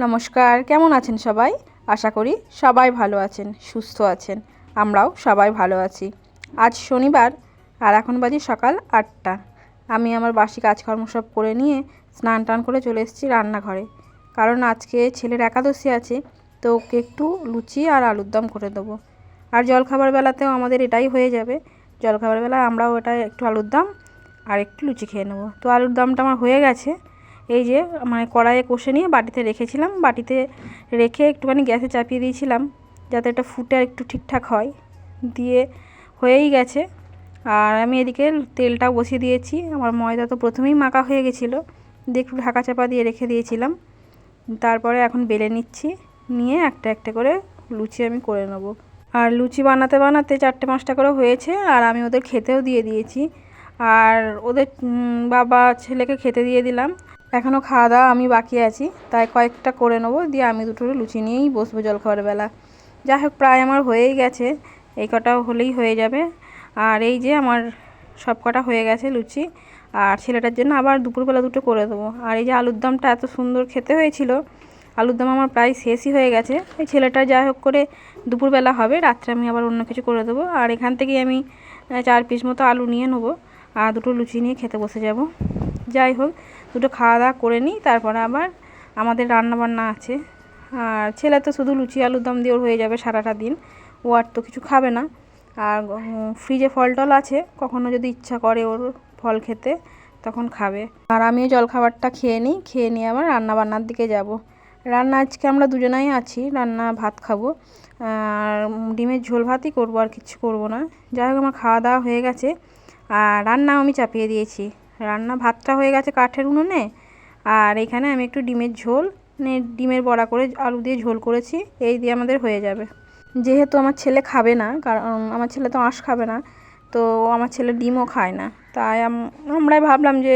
নমস্কার, কেমন আছেন সবাই? আশা করি সবাই ভালো আছেন, সুস্থ আছেন। আমরাও সবাই ভালো আছি। আজ শনিবার আর এখন বাজে সকাল 8টা। আমি আমার বাসি কাজকর্ম সব করে নিয়ে স্নান টান করে চলে এসেছি রান্নাঘরে। কারণ আজকে ছেলের একাদশী আছে, তো ওকে একটু লুচি আর আলুর দম করে দেবো। আর জলখাবার বেলাতেও আমাদের এটাই হয়ে যাবে। জলখাবার বেলায় আমরাও এটা একটু আলুর দম আর একটু লুচি খেয়ে নেবো। তো আলুর দমটা আমার হয়ে গেছে। এই যে মানে কড়াইয়ে কষে নিয়ে বাটিতে রেখেছিলাম, বাটিতে রেখে একটুখানি গ্যাসে চাপিয়ে দিয়েছিলাম যাতে এটা ফুটে একটু ঠিকঠাক হয়। দিয়ে হয়েই গেছে। আর আমি এদিকে তেলটাও বসিয়ে দিয়েছি। আমার ময়দা তো প্রথমেই মাখা হয়ে গেছিলো, দিয়ে একটু ঢাকা চাপা দিয়ে রেখে দিয়েছিলাম। তারপরে এখন বেলে নিচ্ছি, নিয়ে একটা একটা করে লুচি আমি করে নেব। আর লুচি বানাতে বানাতে 4টে-5টা করে হয়েছে, আর আমি ওদের খেতেও দিয়ে দিয়েছি। আর ওদের বাবা ছেলেকে খেতে দিয়ে দিলাম। এখনও খাওয়া দাওয়া আমি বাকি আছি, তাই কয়েকটা করে নেবো, দিয়ে আমি দুটো লুচি নিয়েই বসবো জলখাবার বেলা। যাই হোক, প্রায় আমার হয়েই গেছে, এই কটাও হলেই হয়ে যাবে। আর এই যে আমার সব কটা হয়ে গেছে লুচি, আর ছেলেটার জন্য আবার দুপুরবেলা দুটো করে দেবো। আর এই যে আলুর দমটা এত সুন্দর খেতে হয়েছিল, আলুর দম আমার প্রায় শেষই হয়ে গেছে। এই ছেলেটা যাই হোক করে দুপুরবেলা হবে, রাত্রে আমি আবার অন্য কিছু করে দেবো। আর এখান থেকেই আমি 4 পিস মতো আলু নিয়ে নেবো, আর দুটো লুচি নিয়ে খেতে বসে যাব। যাই হোক, দুটো খাওয়া দাওয়া করে নিই, তারপরে আবার আমাদের রান্নাবান্না আছে। আর ছেলে তো শুধু লুচি আলুর দম দিয়ে ওর হয়ে যাবে সারাটা দিন, ও আর তো কিছু খাবে না। আর ফ্রিজে ফল টল আছে, কখনো যদি ইচ্ছা করে ওর ফল খেতে তখন খাবে। আর আমিও জলখাবারটা খেয়ে নিই, খেয়ে নিয়ে আবার রান্নাবান্নার দিকে যাব। রান্না আজকে আমরা দুজনাই আছি, রান্না ভাত খাবো, আর ডিমের ঝোল ভাতই করবো, আর কিছু করবো না। যাই হোক, আমার খাওয়া দাওয়া হয়ে গেছে, আর রান্নাও আমি চাপিয়ে দিয়েছি। রান্না ভাতটা হয়ে গেছে কাঠের উনুনে, আর এখানে আমি একটু ডিমের ঝোল, ডিমের বড়া করে আলু দিয়ে ঝোল করেছি, এই দিয়ে আমাদের হয়ে যাবে। যেহেতু আমার ছেলে খাবে না, কারণ আমার ছেলে তো আঁশ খাবে না, তো আমার ছেলে ডিমও খায় না, তাই আমরাই ভাবলাম যে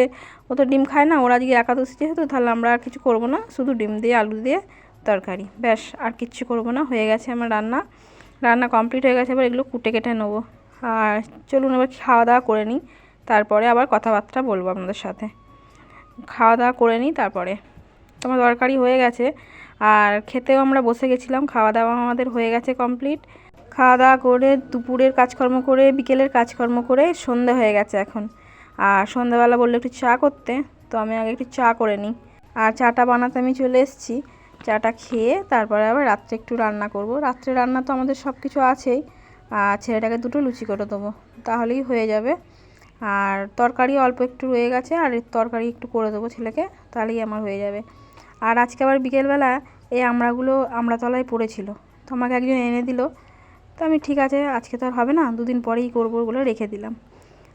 ও তো ডিম খায় না, ওরা আজকে একাদশী যেহেতু, তাহলে আমরা আর কিছু করবো না, শুধু ডিম দিয়ে আলু দিয়ে তরকারি, ব্যাস, আর কিচ্ছু করবো না। হয়ে গেছে আমার রান্না কমপ্লিট হয়ে গেছে। এবার এগুলো কুটে কেটে নেবো। আর চলুন এবার খাওয়া দাওয়া করে নিই, তারপরে আবার কথাবার্তা বলবো আপনাদের সাথে। খাওয়া দাওয়া করে নিই, তারপরে তোমার তরকারি হয়ে গেছে, আর খেতেও আমরা বসে গেছিলাম। খাওয়া দাওয়া আমাদের হয়ে গেছে কমপ্লিট। খাওয়া দাওয়া করে দুপুরের কাজকর্ম করে বিকেলের কাজকর্ম করে সন্ধে হয়ে গেছে এখন। আর সন্ধ্যাবেলা বললো একটু চা করতে, তো আমি আগে একটু চা করে নিই। আর চাটা বানাতে আমি চলে এসেছি। চাটা খেয়ে তারপরে আবার রাত্রে একটু রান্না করব। রাত্রে রান্না তো আমাদের সব কিছু আছেই, আর ছেলেটাকে দুটো লুচি করে দেবো, তাহলেই হয়ে যাবে। আর তরকারি অল্প একটু রয়ে গেছে, আর তরকারি একটু করে দেবো ছেলেকে, তাহলেই আমার হয়ে যাবে। আর আজকে আবার বিকেলবেলা এই আমড়াতলায় পড়েছিল, তো আমাকে একজন এনে দিল। তো আমি ঠিক আছে, আজকে তো আর হবে না, দুদিন পরেই করবো বলে রেখে দিলাম।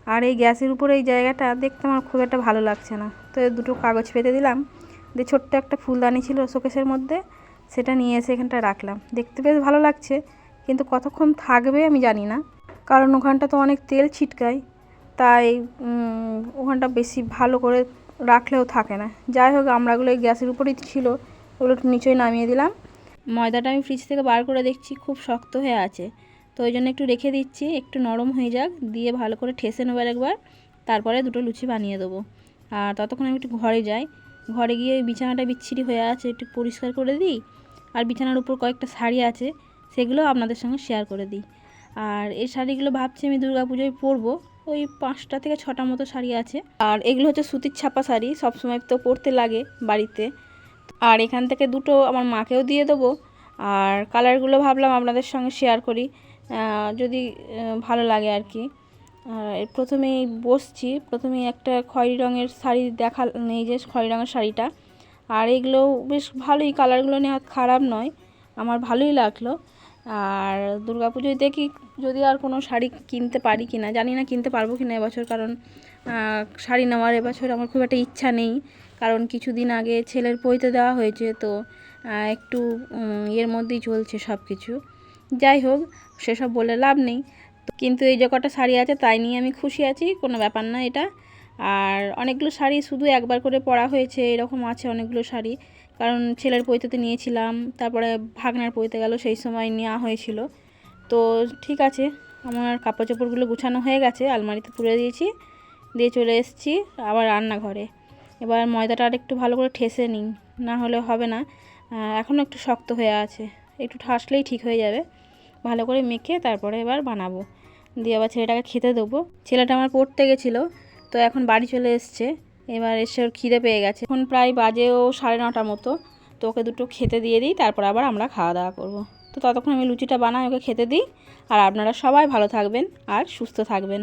আর এই গ্যাসের উপরে এই জায়গাটা দেখতে আমার খুব একটা ভালো লাগছে না, তো দুটো কাগজ পেতে দিলাম, দিয়ে ছোট্ট একটা ফুলদানি ছিল শোকেসের মধ্যে, সেটা নিয়ে এসে এখানটা রাখলাম। দেখতে বেশ ভালো লাগছে, কিন্তু কতক্ষণ থাকবে আমি জানি না, কারণ ওখানটা তো অনেক তেল ছিটকায়, তাই ওখানটা বেশি ভালো করে রাখলেও থাকে না। যাই হোক, আমড়াগুলো এই গ্যাসের উপরেই ছিল, ওগুলো একটু নিচেই নামিয়ে দিলাম। ময়দাটা আমি ফ্রিজ থেকে বার করে দেখছি খুব শক্ত হয়ে আছে, তো ওই জন্য একটু রেখে দিচ্ছি, একটু নরম হয়ে যাক, দিয়ে ভালো করে ঠেসে নেবার একবার, তারপরে দুটো লুচি বানিয়ে দেবো। আর ততক্ষণ আমি একটু ঘরে যাই, ঘরে গিয়ে ওই বিছানাটা বিচ্ছিরি হয়ে আছে একটু পরিষ্কার করে দিই। আর বিছানার উপর কয়েকটা শাড়ি আছে, সেগুলো আপনাদের সঙ্গে শেয়ার করে দিই। আর এই শাড়িগুলো ভাবছি আমি দুর্গাপুজোয় পরবো, ওই 5টা থেকে 6টা মতো শাড়ি আছে। আর এগুলো হচ্ছে সুতির ছাপা শাড়ি, সবসময় তো পরতে লাগে বাড়িতে। আর এখান থেকে দুটো আমার মাকেও দিয়ে দেবো। আর কালারগুলো ভাবলাম আপনাদের সঙ্গে শেয়ার করি, যদি ভালো লাগে আর কি। প্রথমেই বসছি, প্রথমেই একটা খয়েরি রঙের শাড়ি এই যে খয়েরি রঙের শাড়িটা। আর এগুলো বেশ ভালোই, কালারগুলো নেওয়া খারাপ নয়, আমার ভালোই লাগলো। আর দুর্গাপুজোয় দেখি যদি আর কোনো শাড়ি কিনতে পারি কি না, জানি না কিনতে পারবো কি না এবছর, কারণ শাড়ি নেওয়ার এবছর আমার খুব একটা ইচ্ছা নেই, কারণ কিছুদিন আগে ছেলের পৈতে দেওয়া হয়েছে, তো একটু এর মধ্যেই চলছে সব কিছু। যাই হোক, সেসব বলে লাভ নেই, কিন্তু এই যে কটা শাড়ি আছে তাই নিয়ে আমি খুশি আছি, কোনো ব্যাপার না এটা। আর অনেকগুলো শাড়ি শুধু একবার করে পরা হয়েছে, এরকম আছে অনেকগুলো শাড়ি, কারণ ছেলের পৈতেতে নিয়েছিলাম, তারপরে ভাগনার পৈতে গেল, সেই সময় নেওয়া হয়েছিল। তো ঠিক আছে, আমার কাপড় চোপড়গুলো গুছানো হয়ে গেছে, আলমারিতে তুলে দিয়েছি, দিয়ে চলে এসেছি আবার রান্নাঘরে। এবার ময়দাটা আর একটু ভালো করে ঠেসে নিই, না হলে হবে না। এখনও একটু শক্ত হয়ে আছে, একটু ঠাসলেই ঠিক হয়ে যাবে। ভালো করে মেখে তারপরে এবার বানাবো, দিয়ে আবার ছেলেটাকে খেতে দেবো। ছেলেটা আমার পড়তে গেছিলো, তো এখন বাড়ি চলে এসছে। এবার এসে ওর খিদে পেয়ে গেছে, এখন প্রায় বাজেও 9:30 মতো। তো ওকে দুটো খেতে দিয়ে দিই, তারপর আবার আমরা খাওয়া দাওয়া করবো। তো ততক্ষণ আমি লুচিটা বানাই, ওকে খেতে দিই। আর আপনারা সবাই ভালো থাকবেন আর সুস্থ থাকবেন।